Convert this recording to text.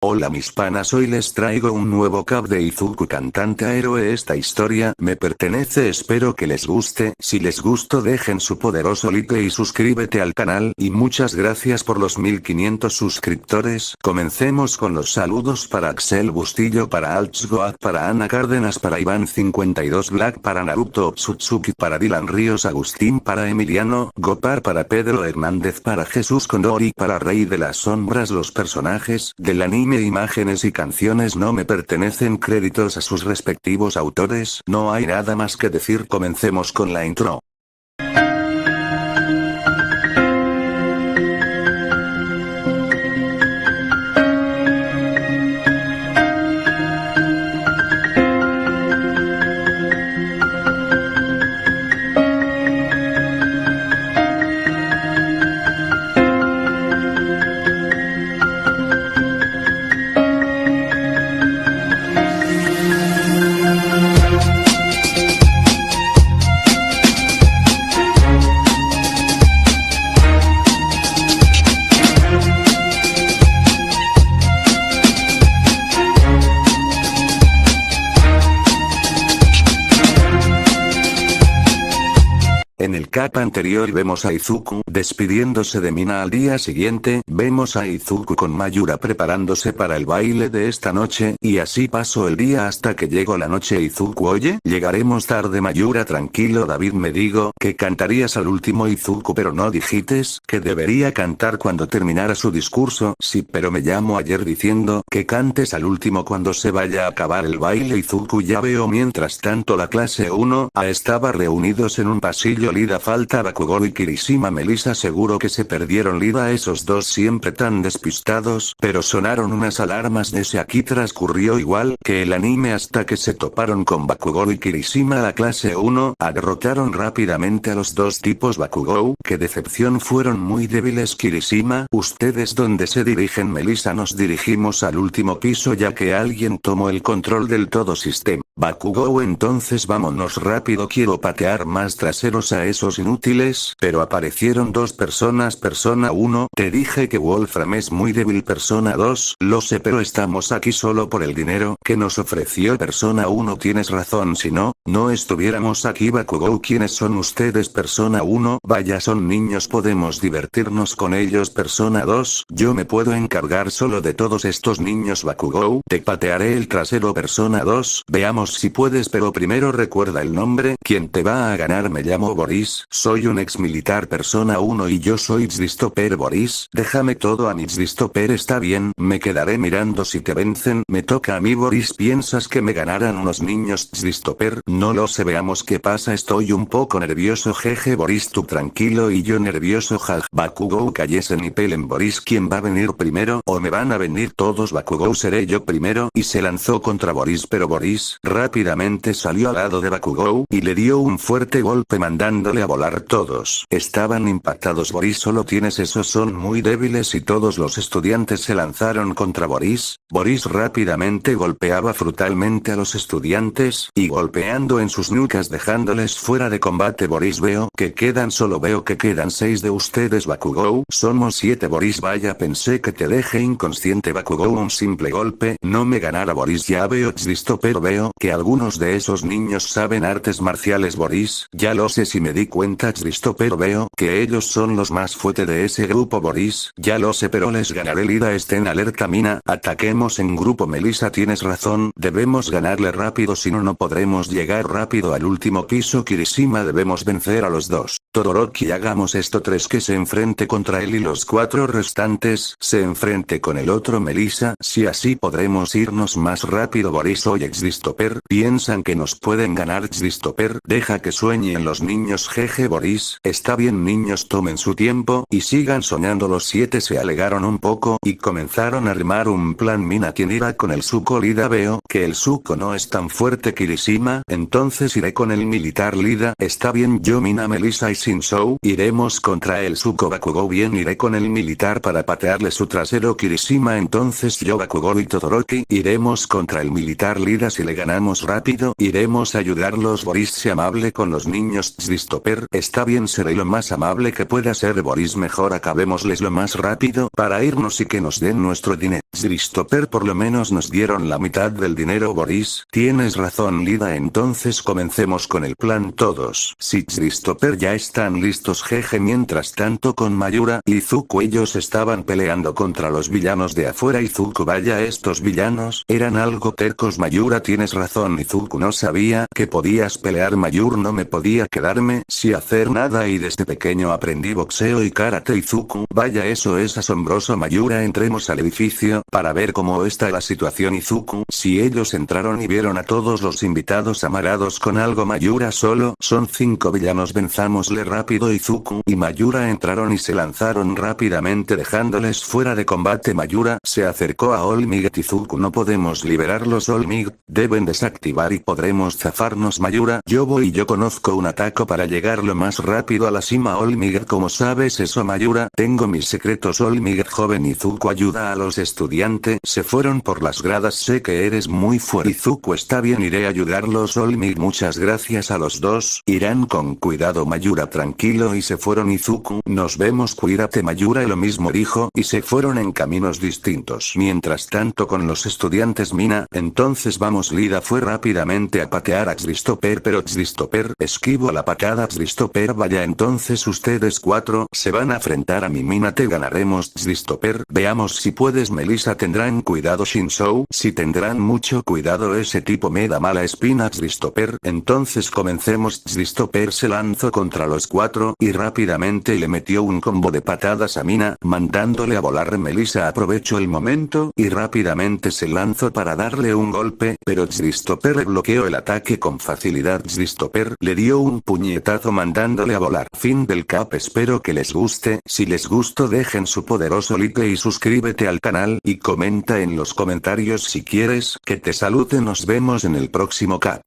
Hola mis panas, hoy les traigo un nuevo cap de Izuku cantante a héroe. Esta historia me pertenece, espero que les guste. Si les gustó dejen su poderoso like y suscríbete al canal, y muchas gracias por los 1500 suscriptores. Comencemos con los saludos para Axel Bustillo, para Altsgoad, para Ana Cárdenas, para Iván 52 Black, para Naruto Otsutsuki, para Dylan Ríos Agustín, para Emiliano Gopar, para Pedro Hernández, para Jesús Condori, para Rey de las Sombras. Los personajes del anime, imágenes y canciones no me pertenecen, créditos a sus respectivos autores. No hay nada más que decir, comencemos con la intro. En el cap anterior vemos a Izuku despidiéndose de Mina al día siguiente, vemos a Izuku con Mayura preparándose para el baile de esta noche, y así pasó el día hasta que llegó la noche. Izuku: oye, llegaremos tarde. Mayura: tranquilo David, me digo que cantarías al último. Izuku: pero no dijites que debería cantar cuando terminara su discurso. Sí, pero me llamó ayer diciendo que cantes al último cuando se vaya a acabar el baile. Izuku: ya veo. Mientras tanto la clase 1A estaba reunidos en un pasillo. Lida: falta Bakugou y Kirishima. Melissa: seguro que se perdieron. Lida: esos dos siempre tan despistados. Pero sonaron unas alarmas de ese. Aquí transcurrió igual que el anime hasta que se toparon con Bakugou y Kirishima. La clase 1A derrotaron rápidamente a los dos tipos. Bakugou: qué decepción, fueron muy débiles. Kirishima: ¿ustedes dónde se dirigen? Melissa: nos dirigimos al último piso ya que alguien tomó el control del todo sistema. Bakugou: entonces vámonos rápido, quiero patear más traseros a esos inútiles. Pero aparecieron dos personas. Persona 1: te dije que Wolfram es muy débil. Persona 2: lo sé, pero estamos aquí solo por el dinero que nos ofreció. Persona 1: tienes razón, si no, no estuviéramos aquí. Bakugou: ¿quiénes son ustedes? Persona 1: vaya, son niños, podemos divertirnos con ellos. Persona 2: yo me puedo encargar solo de todos estos niños. Bakugou: te patearé el trasero. Persona 2: veamos si puedes, pero primero recuerda el nombre. ¿Quién te va a ganar? Me llamo Boris, soy un ex militar. Persona 1: y yo soy Christopher. Boris: déjame todo a mí. Christopher: está bien, me quedaré mirando si te vencen. Me toca a mí. Boris: ¿piensas que me ganarán unos niños? Christopher: no lo sé, veamos qué pasa, estoy un poco nervioso. Jeje. Boris: tú tranquilo y yo nervioso. Jaj. Bakugou: cállese ni pelen. Boris: ¿quién va a venir primero? ¿O me van a venir todos? Bakugou: seré yo primero. Y se lanzó contra Boris, pero Boris rápidamente salió al lado de Bakugou y le dio un fuerte golpe mandándole a volar. Todos estaban impactados. Boris: solo tienes esos, son muy débiles. Y todos los estudiantes se lanzaron contra Boris. Boris rápidamente golpeaba brutalmente a los estudiantes, y golpeando en sus nucas dejándoles fuera de combate. Boris: veo que quedan 6 de ustedes. Bakugou: somos 7. Boris: vaya, pensé que te dejé inconsciente. Bakugou: un simple golpe no me ganará. Boris: ya veo. Christopher: veo que algunos de esos niños saben artes marciales. Boris: ya lo sé, si me di cuenta. Christopher: veo que ellos son los más fuertes de ese grupo. Boris: ya lo sé, pero les ganaré. Lida: estén alerta. Mina: ataquemos en grupo. Melissa: tienes razón, debemos ganarle rápido, si no, no podremos llegar rápido al último piso. Kirishima: debemos vencer a los dos. Todoroki: hagamos esto. 3: que se enfrente contra él y los 4 restantes se enfrente con el otro. Melissa: si así podremos irnos más rápido. Boris: oye Christopher, piensan que nos pueden ganar. Christopher: deja que sueñen los niños. Jeje. Boris: está bien niños, tomen su tiempo y sigan soñando. Los 7 se alegaron un poco y comenzaron a armar un plan. Mina: ¿quién irá con el Zuko? Lida: veo que el Zuko no es tan fuerte. Kirishima: entonces iré con el militar. Lida: está bien, yo. Mina, Melissa y Shinzou, iremos contra el Zuko Bakugou. Bien, iré con el militar para patearle su trasero Kirishima. Entonces yo Bakugou y Todoroki iremos contra el militar Lida. Si le ganamos rápido, iremos a ayudarlos. Boris, sea amable con los niños. Christopher, está bien, seré lo más amable que pueda ser. Boris, mejor acabémosles lo más rápido para irnos y que nos den nuestro dinero. Christopher, por lo menos nos dieron la mitad del dinero. Boris, tienes razón Lida, entonces comencemos con el plan todos. Si Christopher ya están listos. Jeje. Mientras tanto con Mayura y Zuko, ellos estaban peleando contra los villanos de afuera y Zuko, vaya, estos villanos eran algo tercos. Mayura, tienes razón y Zuko, no sabía que podías pelear. Mayur, no me podía quedarme sin hacer nada y desde pequeño aprendí boxeo y karate. Y Zuko, vaya, eso es asombroso. Mayura, entremos al edificio para ver cómo está la situación. Y Zuko, si ellos entraron y vieron a todos los invitados amarrados con algo. Mayura, solo son 5 villanos, venzámosle rápido. Y Zuko y Mayura entraron y se lanzaron rápidamente dejándoles fuera de combate. Mayura se acercó a All Might y Zuko, no podemos liberarlos. All Might, deben desactivar y podremos zafarnos. Mayura, yo voy y yo conozco un atajo para llegar lo más rápido a la cima. All Might, ¿cómo sabes eso? Mayura, tengo mis secretos. All Might, joven. Y Zuko, ayuda a los estudiantes, se fueron por las gradas, sé que eres muy fuerte. Y Zuko, está bien, iré a ayudarlos. All Might, muchas gracias a los dos, irán con cuidado. Mayura, tranquilo, y se fueron. Y Zuko, nos vemos, cuídate. Mayura, y lo mismo dijo, y se fueron en caminos distintos. Mientras tanto con los estudiantes Mina, entonces vamos. Lida fue rápidamente a patear a Christopher, pero Christopher esquivó la patada. Christopher, vaya, entonces ustedes 4 se van a enfrentar a mi. Mina, te ganaremos. Christopher, veamos si puedes. Melissa, tendrán cuidado. Shinzou, si tendrán mucho cuidado, ese tipo me da mala espina. Christopher, entonces comencemos. Christopher se lanzó contra los 4 y rápidamente le metió un combo de patadas a Mina, mandándole a volar. Melissa aprovechó el momento y rápidamente se lanzó para darle un golpe, pero Christopher bloqueó el ataque con facilidad. Christopher le dio un puñetazo mandándole a volar. Fin del cap. Espero que les guste. Si les gustó, dejen su poderoso like y suscríbete al canal y comenta en los comentarios si quieres que te salude. Nos vemos en el próximo cap.